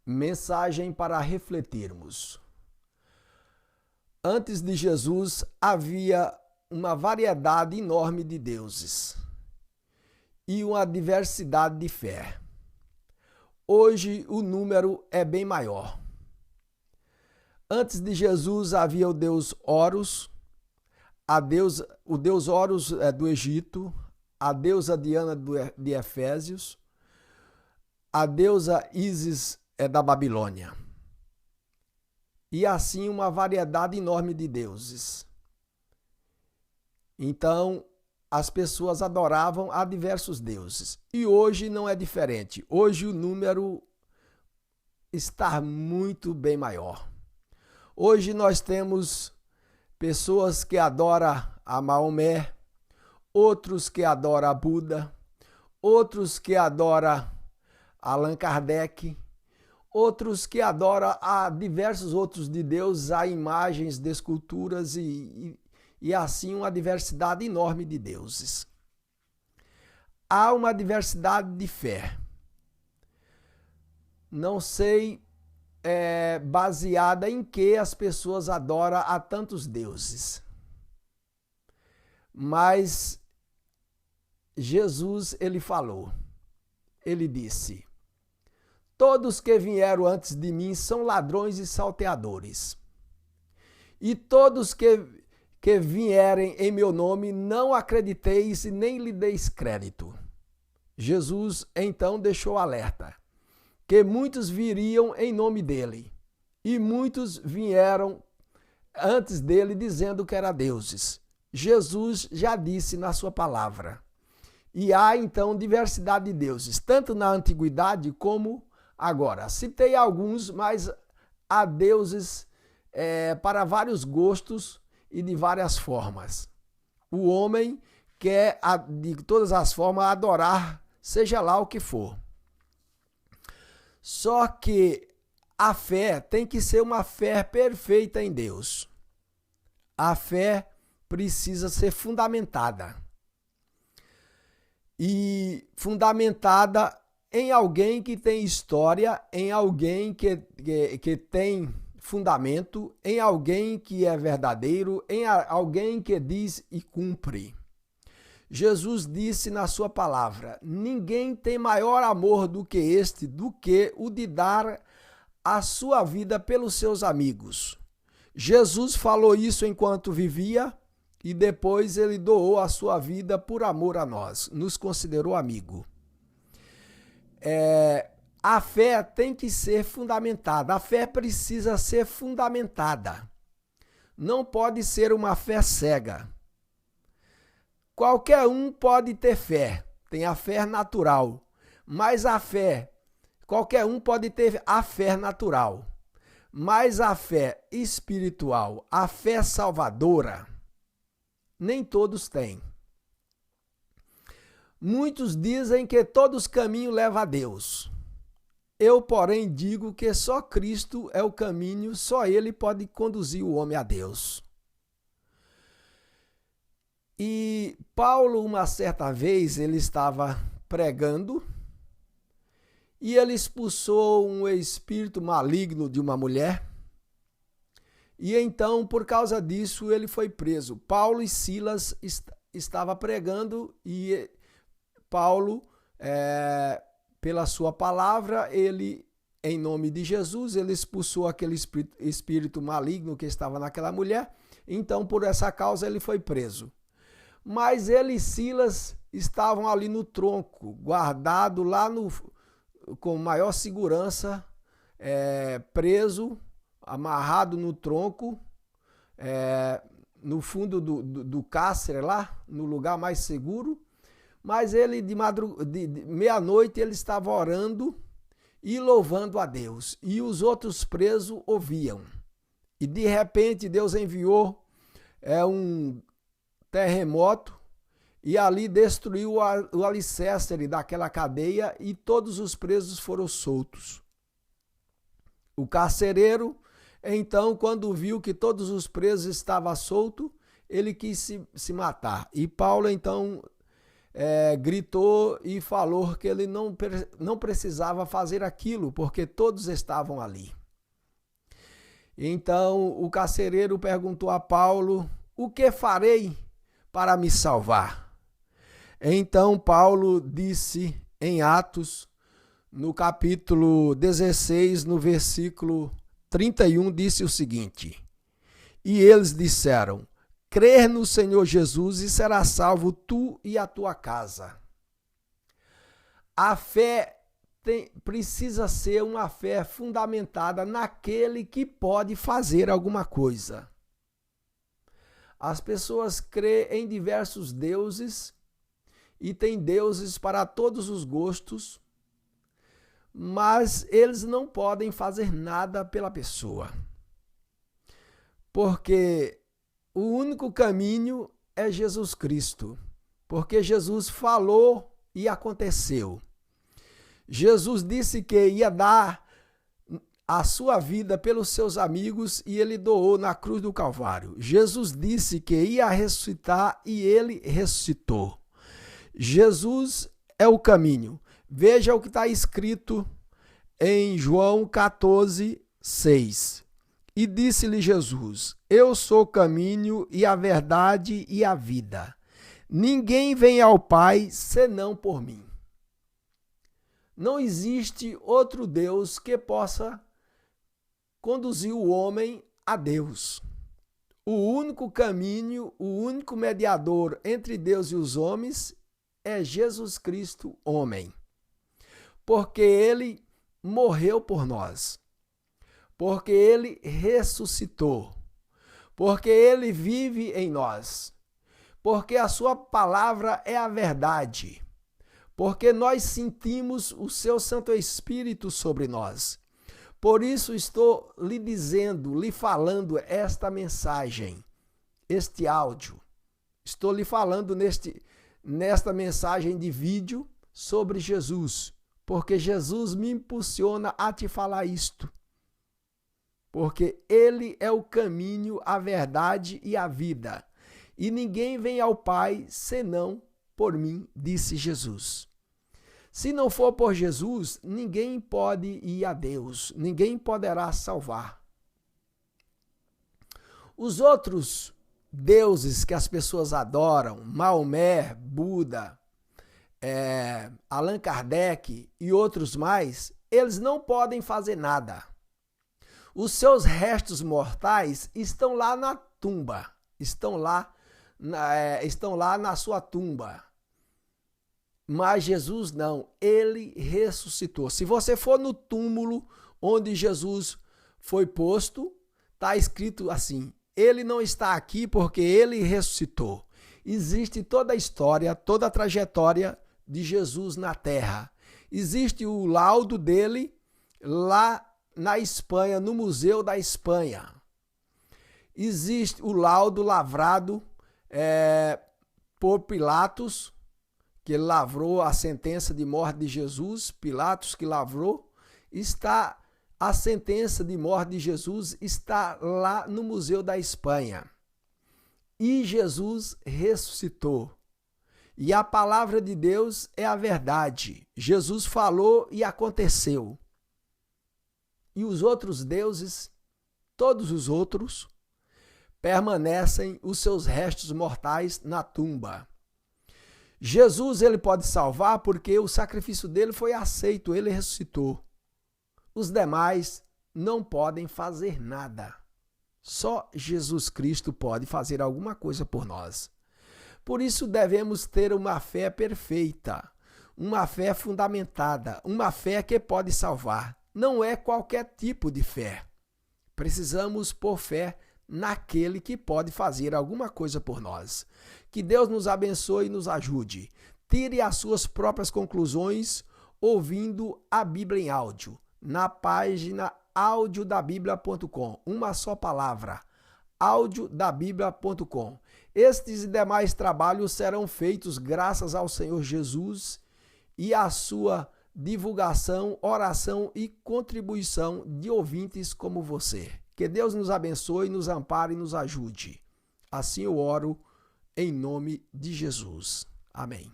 Mensagem para refletirmos. Antes de Jesus havia uma variedade enorme de deuses e uma diversidade de fé. Hoje o número é bem maior. Antes de Jesus havia o deus Horus, o deus Horus do Egito, a deusa Diana de Efésios, a deusa Ísis da Babilônia. E assim uma variedade enorme de deuses. Então, as pessoas adoravam a diversos deuses. E hoje não é diferente. Hoje o número está muito bem maior. Hoje nós temos pessoas que adoram a Maomé, outros que adoram a Buda, outros que adoram Allan Kardec, outros que adoram a diversos outros de deuses, a imagens de esculturas e assim uma diversidade enorme de deuses. Há uma diversidade de fé. Não sei baseada em que as pessoas adoram a tantos deuses. Mas Jesus, ele falou, ele disse: todos que vieram antes de mim são ladrões e salteadores. E todos que vierem em meu nome, não acrediteis e nem lhe deis crédito. Jesus então deixou alerta, que muitos viriam em nome dele, e muitos vieram antes dele dizendo que eram deuses. Jesus já disse na sua palavra. E há então diversidade de deuses, tanto na antiguidade como agora. Citei alguns, mas há deuses para vários gostos e de várias formas. O homem quer, de todas as formas, adorar, seja lá o que for. Só que a fé tem que ser uma fé perfeita em Deus. A fé precisa ser fundamentada. E fundamentada em alguém que tem história, em alguém que tem fundamento, em alguém que é verdadeiro, em alguém que diz e cumpre. Jesus disse na sua palavra: ninguém tem maior amor do que este, do que o de dar a sua vida pelos seus amigos. Jesus falou isso enquanto vivia e depois ele doou a sua vida por amor a nós, nos considerou amigo. A fé tem que ser fundamentada, a fé precisa ser fundamentada. Não pode ser uma fé cega. Qualquer um pode ter fé, tem a fé natural, mas qualquer um pode ter a fé natural, mas a fé espiritual, a fé salvadora, nem todos têm. Muitos dizem que todos os caminhos levam a Deus. Eu, porém, digo que só Cristo é o caminho, só Ele pode conduzir o homem a Deus. E Paulo, uma certa vez, ele estava pregando e ele expulsou um espírito maligno de uma mulher. E então, por causa disso, ele foi preso. Paulo e Silas estavam pregando e Paulo, pela sua palavra, ele, em nome de Jesus, ele expulsou aquele espírito maligno que estava naquela mulher. Então, por essa causa, ele foi preso. Mas ele e Silas estavam ali no tronco, guardado lá com maior segurança, preso, amarrado no tronco, no fundo do cárcere lá, no lugar mais seguro. Mas ele, de meia-noite, ele estava orando e louvando a Deus. E os outros presos ouviam. E de repente Deus enviou um terremoto e ali destruiu o alicerce daquela cadeia e todos os presos foram soltos. O carcereiro, então, quando viu que todos os presos estavam soltos, ele quis se matar. E Paulo, então, gritou e falou que ele não precisava fazer aquilo, porque todos estavam ali. Então o carcereiro perguntou a Paulo: o que farei para me salvar? Então Paulo disse em Atos, no capítulo 16, no versículo 31, disse o seguinte: e eles disseram: crer no Senhor Jesus e serás salvo tu e a tua casa. A fé precisa ser uma fé fundamentada naquele que pode fazer alguma coisa. As pessoas crêem em diversos deuses e têm deuses para todos os gostos, mas eles não podem fazer nada pela pessoa. Porque o único caminho é Jesus Cristo. Porque Jesus falou e aconteceu. Jesus disse que ia dar a sua vida pelos seus amigos e ele doou na cruz do Calvário. Jesus disse que ia ressuscitar e ele ressuscitou. Jesus é o caminho. Veja o que está escrito em João 14, 6. E disse-lhe Jesus: eu sou o caminho e a verdade e a vida. Ninguém vem ao Pai senão por mim. Não existe outro Deus que possa conduzir o homem a Deus. O único caminho, o único mediador entre Deus e os homens é Jesus Cristo, homem. Porque ele morreu por nós. Porque ele ressuscitou. Porque ele vive em nós. Porque a sua palavra é a verdade. Porque nós sentimos o seu Santo Espírito sobre nós. Por isso estou lhe dizendo, lhe falando esta mensagem, este áudio. Estou lhe falando nesta mensagem de vídeo sobre Jesus. Porque Jesus me impulsiona a te falar isto. Porque ele é o caminho, a verdade e a vida. E ninguém vem ao Pai senão por mim, disse Jesus. Se não for por Jesus, ninguém pode ir a Deus, ninguém poderá salvar. Os outros deuses que as pessoas adoram, Maomé, Buda, Allan Kardec e outros mais, eles não podem fazer nada. Os seus restos mortais estão lá na tumba, estão lá na sua tumba. Mas Jesus não, ele ressuscitou. Se você for no túmulo onde Jesus foi posto, está escrito assim: ele não está aqui porque ele ressuscitou. Existe toda a história, toda a trajetória de Jesus na terra. Existe o laudo dele lá na Espanha, no Museu da Espanha. Existe o laudo lavrado por Pilatos, que ele lavrou a sentença de morte de Jesus. Pilatos que lavrou. A sentença de morte de Jesus está lá no Museu da Espanha. E Jesus ressuscitou. E a palavra de Deus é a verdade. Jesus falou e aconteceu. E os outros deuses, todos os outros, permanecem os seus restos mortais na tumba. Jesus, ele pode salvar porque o sacrifício dele foi aceito, ele ressuscitou. Os demais não podem fazer nada. Só Jesus Cristo pode fazer alguma coisa por nós. Por isso devemos ter uma fé perfeita, uma fé fundamentada, uma fé que pode salvar. Não é qualquer tipo de fé. Precisamos pôr fé naquele que pode fazer alguma coisa por nós. Que Deus nos abençoe e nos ajude. Tire as suas próprias conclusões ouvindo a Bíblia em áudio, na página audiodabiblia.com. Uma só palavra, audiodabiblia.com. Estes e demais trabalhos serão feitos graças ao Senhor Jesus e à sua divulgação, oração e contribuição de ouvintes como você. Que Deus nos abençoe, nos ampare e nos ajude. Assim eu oro em nome de Jesus. Amém.